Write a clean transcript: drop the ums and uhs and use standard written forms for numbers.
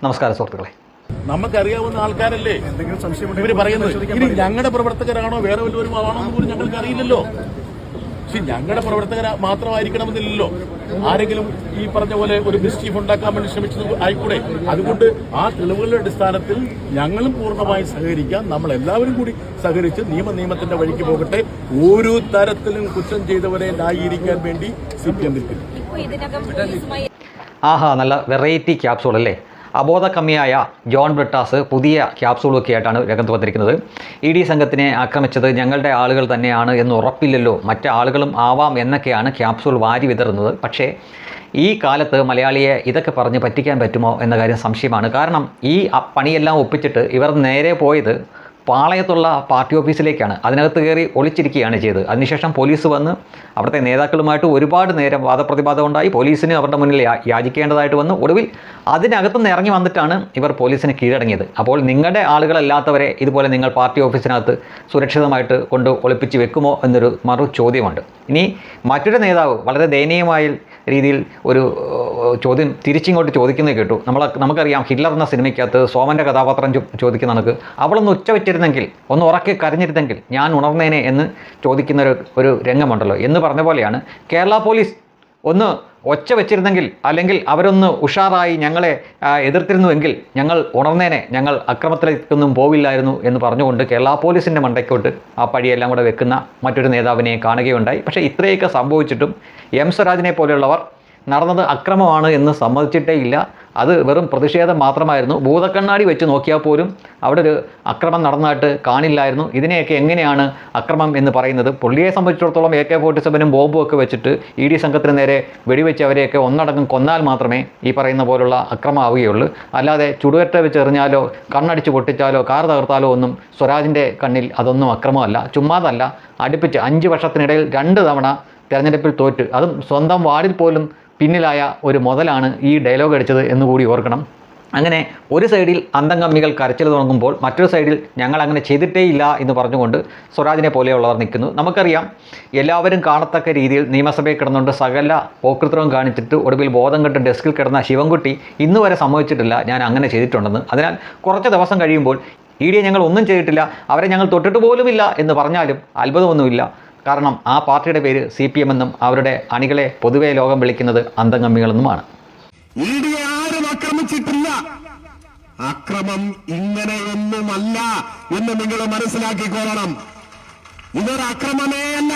നമസ്കാരം സുഹൃത്തുക്കളെ. നമുക്കറിയാവുന്ന ആൾക്കാരല്ലേ ഇവര് പറയുന്നത്. ഇനി ഞങ്ങളുടെ പ്രവർത്തകരാണോ വേറെ വല്ലവരും ആണോ എന്ന് പോലും ഞങ്ങൾക്ക് അറിയില്ലല്ലോ. പക്ഷെ ഞങ്ങളുടെ പ്രവർത്തകർ മാത്രമായിരിക്കണമെന്നില്ലല്ലോ. ആരെങ്കിലും ഈ പറഞ്ഞ പോലെ ഒരു മിസ്റ്റീഫ് ഉണ്ടാക്കാൻ വേണ്ടി ശ്രമിച്ചത് ആയിക്കൂടെ. അതുകൊണ്ട് ആ തെളിവുകളുടെ അടിസ്ഥാനത്തിൽ ഞങ്ങളും പൂർണ്ണമായി സഹകരിക്കാം. നമ്മൾ എല്ലാവരും കൂടി സഹകരിച്ച് നിയമത്തിന്റെ വഴിക്ക് പോകട്ടെ. ഒരു തരത്തിലും കുറ്റം ചെയ്തവരെ ന്യായീകരിക്കാൻ വേണ്ടി CPM നിൽക്കുന്നു. ആഹാ, നല്ല വെറൈറ്റി ക്യാപ്സൂൾ അല്ലേ. അബോധകമ്മിയായ ജോൺ ബ്രിട്ടാസ് പുതിയ ക്യാപ്സൂളൊക്കെ ആയിട്ടാണ് രംഗത്ത് വന്നിരിക്കുന്നത്. ED സംഘത്തിനെ ആക്രമിച്ചത് ഞങ്ങളുടെ ആളുകൾ തന്നെയാണ് എന്ന് ഉറപ്പില്ലല്ലോ, മറ്റ് ആളുകളും ആവാം എന്നൊക്കെയാണ് ക്യാപ്സൂൾ വാരി വിതറുന്നത്. പക്ഷേ ഈ കാലത്ത് മലയാളിയെ ഇതൊക്കെ പറഞ്ഞ് പറ്റിക്കാൻ പറ്റുമോ എന്ന കാര്യം സംശയമാണ്. കാരണം ഈ പണിയെല്ലാം ഒപ്പിച്ചിട്ട് ഇവർ നേരെ പോയത് പാളയത്തുള്ള പാർട്ടി ഓഫീസിലേക്കാണ്. അതിനകത്ത് കയറി ഒളിച്ചിരിക്കുകയാണ് ചെയ്തത്. അതിനുശേഷം പോലീസ് വന്ന് അവിടുത്തെ നേതാക്കളുമായിട്ട് ഒരുപാട് നേരം വാദപ്രതിവാദം ഉണ്ടായി. പോലീസിന് അവരുടെ മുന്നിൽ യാചിക്കേണ്ടതായിട്ട് വന്നു. ഒടുവിൽ അതിനകത്തുനിന്ന് ഇറങ്ങി വന്നിട്ടാണ് ഇവർ പോലീസിന് കീഴടങ്ങിയത്. അപ്പോൾ നിങ്ങളുടെ ആളുകളല്ലാത്തവരെ ഇതുപോലെ നിങ്ങൾ പാർട്ടി ഓഫീസിനകത്ത് സുരക്ഷിതമായിട്ട് കൊണ്ട് ഒളിപ്പിച്ച് വെക്കുമോ എന്നൊരു മറു ചോദ്യമുണ്ട്. ഇനി മറ്റൊരു നേതാവ് വളരെ ദയനീയമായ രീതിയിൽ ഒരു ചോദ്യം തിരിച്ചിങ്ങോട്ട് ചോദിക്കുന്നത് കേട്ടു. നമുക്കറിയാം, ഹിറ്റ്ലർ എന്ന സിനിമയ്ക്കകത്ത് സോമൻ്റെ കഥാപാത്രം ചോദിക്കുന്ന കണക്ക് അവളൊന്ന് ഉച്ച വെച്ചിരുന്നെങ്കിൽ, ഒന്ന് ഉറക്കെ കരഞ്ഞിരുന്നെങ്കിൽ ഞാൻ ഉണർന്നേനെ എന്ന് ചോദിക്കുന്ന ഒരു രംഗമുണ്ടല്ലോ. എന്ന് പറഞ്ഞ പോലെയാണ് കേരള പോലീസ് ഒന്ന് ഒച്ച വെച്ചിരുന്നെങ്കിൽ, അല്ലെങ്കിൽ അവരൊന്ന് ഉഷാറായി ഞങ്ങളെ എതിർത്തിരുന്നുവെങ്കിൽ ഞങ്ങൾ ഉണർന്നേനെ, ഞങ്ങൾ അക്രമത്തിലേക്കൊന്നും പോവില്ലായിരുന്നു എന്ന് പറഞ്ഞുകൊണ്ട് കേരള പോലീസിൻ്റെ മണ്ടയ്ക്കോട്ട് ആ പഴിയെല്ലാം കൂടെ വെക്കുന്ന മറ്റൊരു നേതാവിനെ കാണുകയുണ്ടായി. പക്ഷേ ഇത്രയൊക്കെ സംഭവിച്ചിട്ടും സ്വരാജിനെ പോലെയുള്ളവർ നടന്നത് അക്രമമാണ് എന്ന് സമ്മതിച്ചിട്ടേ ഇല്ല. അത് വെറും പ്രതിഷേധം മാത്രമായിരുന്നു. ഭൂതക്കണ്ണാടി വെച്ച് നോക്കിയാൽ പോലും അവിടെ ഒരു അക്രമം നടന്നതായിട്ട് കാണില്ലായിരുന്നു. ഇതിനെയൊക്കെ എങ്ങനെയാണ് അക്രമം എന്ന് പറയുന്നത്? പുള്ളിയെ സംബന്ധിച്ചിടത്തോളം AK-47 ബോംബും ഒക്കെ വെച്ചിട്ട് ED സംഘത്തിന് നേരെ വെടിവെച്ച് അവരെയൊക്കെ ഒന്നടങ്കം കൊന്നാൽ മാത്രമേ ഈ പറയുന്ന പോലുള്ള അക്രമം ആവുകയുള്ളൂ. അല്ലാതെ ചുടുകറ്റ വെച്ച് എറിഞ്ഞാലോ കണ്ണടിച്ച് പൊട്ടിച്ചാലോ കാർ തകർത്താലോ ഒന്നും സ്വരാജിൻ്റെ കണ്ണിൽ അതൊന്നും അക്രമമല്ല. ചുമ്മാതല്ല, അടുപ്പിച്ച് 5 വർഷത്തിനിടയിൽ 2 തവണ തെരഞ്ഞെടുപ്പിൽ തോറ്റ്, അതും സ്വന്തം വാർഡിൽ പോലും പിന്നിലായ ഒരു മുതലാണ് ഈ ഡയലോഗ് അടിച്ചത് എന്നുകൂടി ഓർക്കണം. അങ്ങനെ ഒരു സൈഡിൽ അന്തംകമ്മികൾ കരച്ചിൽ തുടങ്ങുമ്പോൾ മറ്റൊരു സൈഡിൽ ഞങ്ങൾ അങ്ങനെ ചെയ്തിട്ടേ ഇല്ല എന്ന് പറഞ്ഞുകൊണ്ട് സ്വരാജിനെ പോലെയുള്ളവർ നിൽക്കുന്നു. നമുക്കറിയാം, എല്ലാവരും കാണത്തക്ക രീതിയിൽ നിയമസഭയിൽ കിടന്നുകൊണ്ട് സകല പോക്കൃത്രവും കാണിച്ചിട്ട് ഒടുവിൽ ബോധം കെട്ട് ഡെസ്കിൽ കിടന്ന ശിവൻകുട്ടി ഇന്ന് വരെ സമ്മതിച്ചിട്ടില്ല ഞാൻ അങ്ങനെ ചെയ്തിട്ടുണ്ടെന്ന്. അതിനാൽ കുറച്ച് ദിവസം കഴിയുമ്പോൾ ED ഞങ്ങൾ ഒന്നും ചെയ്തിട്ടില്ല, അവരെ ഞങ്ങൾ തൊട്ടിട്ട് പോലുമില്ല എന്ന് പറഞ്ഞാലും അത്ഭുതമൊന്നുമില്ല. കാരണം ആ പാർട്ടിയുടെ പേര് CPM എന്നും അവരുടെ അണികളെ പൊതുവെ ലോകം വിളിക്കുന്നത് അന്തംകമ്മികളെന്നുമാണ്. ആരും ആക്രമിച്ചിട്ടില്ല. അക്രമം ഇങ്ങനെയൊന്നുമല്ല എന്ന് നിങ്ങൾ മനസ്സിലാക്കിക്കൊള്ളണം. ഇതൊരു അക്രമമേ അല്ല.